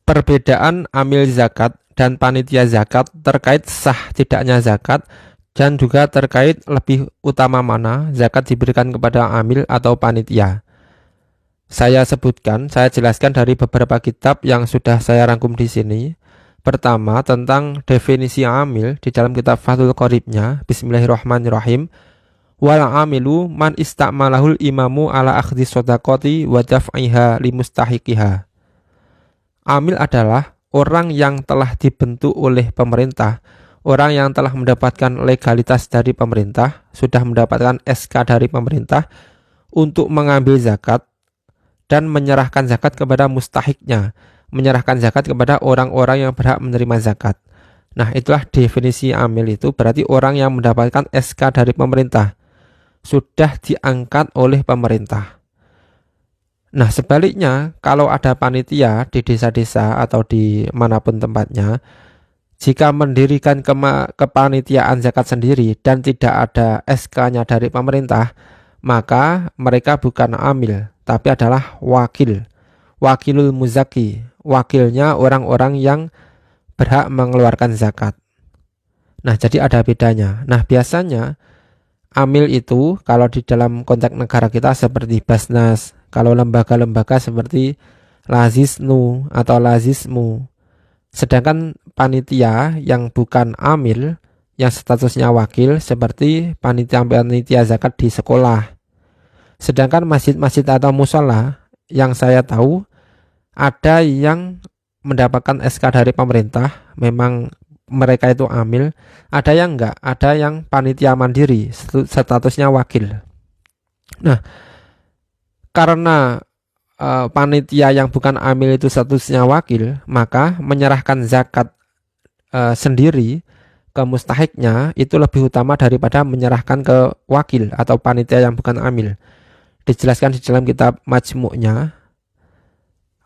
Perbedaan amil zakat dan panitia zakat terkait sah tidaknya zakat dan juga terkait lebih utama mana zakat diberikan kepada amil atau panitia. Saya jelaskan dari beberapa kitab yang sudah saya rangkum di sini. Pertama, tentang definisi amil di dalam kitab Fathul Qoribnya. Bismillahirrahmanirrahim. Wal amilu man istakmalahul imamu ala akhdi sodakoti wa daf'iha limustahiqiha. Amil adalah orang yang telah dibentuk oleh pemerintah, orang yang telah mendapatkan legalitas dari pemerintah, sudah mendapatkan SK dari pemerintah untuk mengambil zakat dan menyerahkan zakat kepada mustahiknya, menyerahkan zakat kepada orang-orang yang berhak menerima zakat. Nah, itulah definisi amil, itu berarti orang yang mendapatkan SK dari pemerintah, sudah diangkat oleh pemerintah. Nah, sebaliknya, kalau ada panitia di desa-desa atau di manapun tempatnya, jika mendirikan kepanitiaan zakat sendiri dan tidak ada SK-nya dari pemerintah, maka mereka bukan amil, tapi adalah wakil. Wakilul muzaki, wakilnya orang-orang yang berhak mengeluarkan zakat. Nah, jadi ada bedanya. Nah, biasanya amil itu kalau di dalam konteks negara kita seperti Basnas, kalau lembaga-lembaga seperti Lazisnu atau Lazismu. Sedangkan panitia yang bukan amil, yang statusnya wakil seperti panitia-panitia zakat di sekolah. Sedangkan masjid-masjid atau musola yang saya tahu ada yang mendapatkan SK dari pemerintah, memang mereka itu amil, ada yang enggak, ada yang panitia mandiri, statusnya wakil. Nah, karena panitia yang bukan amil itu statusnya wakil, maka menyerahkan zakat sendiri ke mustahiknya itu lebih utama daripada menyerahkan ke wakil atau panitia yang bukan amil. Dijelaskan di dalam kitab Majmu'nya.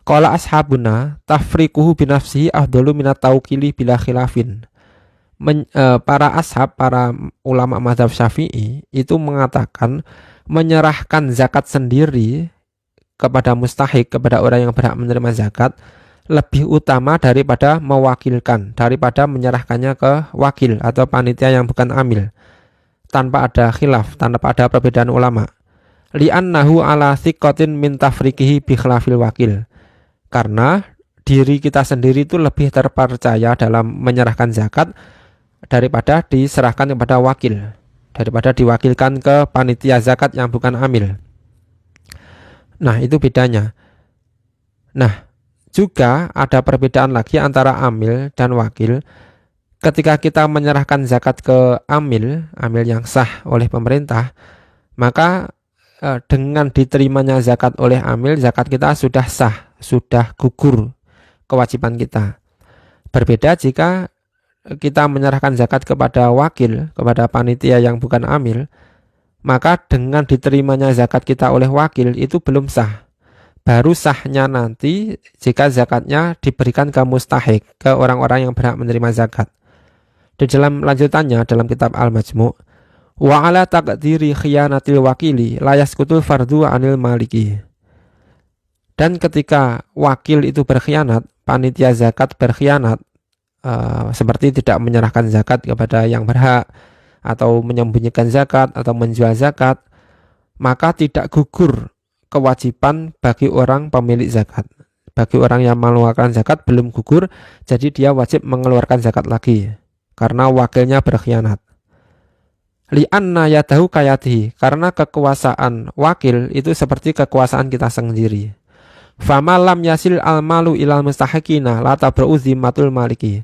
Qala ashabuna tafriquhu binafsihi afdalu minat tauqili bila khilafin. Para ashab, para ulama mazhab Syafi'i itu mengatakan menyerahkan zakat sendiri kepada mustahik, kepada orang yang berhak menerima zakat, lebih utama daripada mewakilkan, daripada menyerahkannya ke wakil atau panitia yang bukan amil, tanpa ada khilaf, tanpa ada perbedaan ulama. Li'annahu ala thiqatin min tafriqihi bi khilafil wakil. Karena diri kita sendiri itu lebih terpercaya dalam menyerahkan zakat daripada diserahkan kepada wakil, daripada diwakilkan ke panitia zakat yang bukan amil. Nah, itu bedanya. Nah, juga ada perbedaan lagi antara amil dan wakil. Ketika kita menyerahkan zakat ke amil, amil yang sah oleh pemerintah, maka dengan diterimanya zakat oleh amil, zakat kita sudah sah, sudah gugur kewajiban kita. Berbeda jika kita menyerahkan zakat kepada wakil, kepada panitia yang bukan amil, maka dengan diterimanya zakat kita oleh wakil itu belum sah. Baru sahnya nanti jika zakatnya diberikan ke mustahik, ke orang-orang yang berhak menerima zakat. Di dalam lanjutannya dalam kitab Al-Majmu', wa ala taqdiri khiyanatil wakili la yasqutul fardu anil maliki. Dan ketika wakil itu berkhianat, panitia zakat berkhianat, seperti tidak menyerahkan zakat kepada yang berhak, atau menyembunyikan zakat, atau menjual zakat, maka tidak gugur kewajiban bagi orang pemilik zakat. Bagi orang yang mengeluarkan zakat belum gugur, jadi dia wajib mengeluarkan zakat lagi, karena wakilnya berkhianat. Li'anna yadahu kayatihi, karena kekuasaan wakil itu seperti kekuasaan kita sendiri. Fama lam yasil al-malu ilal mustahiqina la tabra'u zimmatul maliki.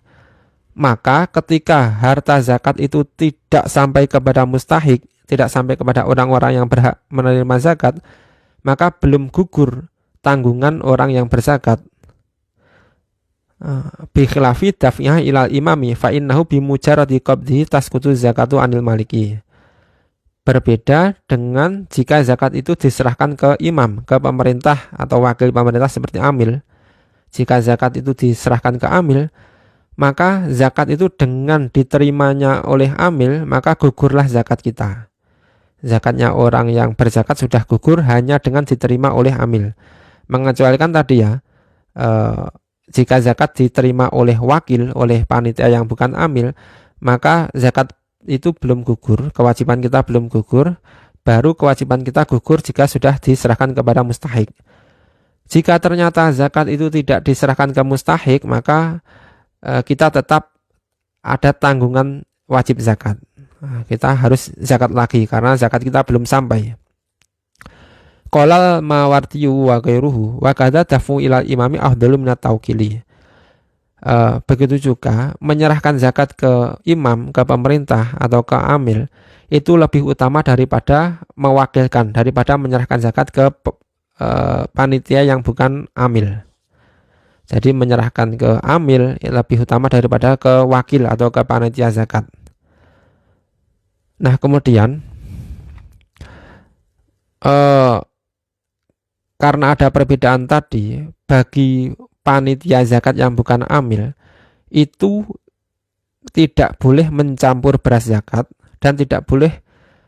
Maka ketika harta zakat itu tidak sampai kepada mustahik, tidak sampai kepada orang-orang yang berhak menerima zakat, maka belum gugur tanggungan orang yang berzakat. Bi khilafi daf'iyah ilal imami fa innahu bi mujarradi qabdihi tasqutu zakatu anil maliki. Berbeda dengan jika zakat itu diserahkan ke imam, ke pemerintah atau wakil pemerintah seperti amil. Jika zakat itu diserahkan ke amil, maka zakat itu dengan diterimanya oleh amil, maka gugurlah zakat kita. Zakatnya orang yang berzakat sudah gugur hanya dengan diterima oleh amil. Mengecualikan tadi ya, jika zakat diterima oleh wakil, oleh panitia yang bukan amil, maka zakat itu belum gugur, kewajiban kita belum gugur. Baru kewajiban kita gugur jika sudah diserahkan kepada mustahik. Jika ternyata zakat itu tidak diserahkan ke mustahik, maka kita tetap ada tanggungan wajib zakat. Kita harus zakat lagi karena zakat kita belum sampai. Qolal mawartiyu wa ghairuhu wa kadza dafu ilal imami afdalu minat tauqili. Begitu juga menyerahkan zakat ke imam, ke pemerintah atau ke amil itu lebih utama daripada mewakilkan, daripada menyerahkan zakat ke panitia yang bukan amil. Jadi menyerahkan ke amil lebih utama daripada ke wakil atau ke panitia zakat. Nah kemudian karena ada perbedaan tadi, bagi panitia zakat yang bukan amil itu tidak boleh mencampur beras zakat dan tidak boleh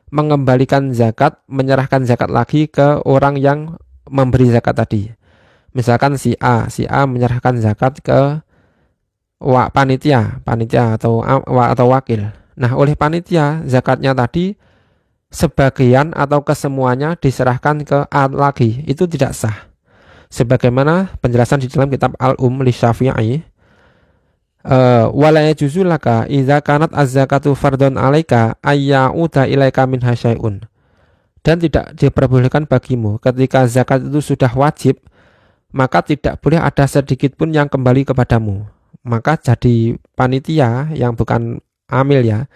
mengembalikan zakat, menyerahkan zakat lagi ke orang yang memberi zakat tadi. Misalkan si A menyerahkan zakat ke panitia atau wakil. Nah, oleh panitia zakatnya tadi sebagian atau kesemuanya diserahkan ke A lagi, itu tidak sah. Sebagaimana penjelasan di dalam kitab Al-Um li Syafi'i, wala yajuzu laka idza kanat az-zakatu fardhon 'alaika ayyauda ilaika minha syai'un. Dan tidak diperbolehkan bagimu ketika zakat itu sudah wajib, maka tidak boleh ada sedikit pun yang kembali kepadamu. Maka jadi panitia yang bukan amil ya,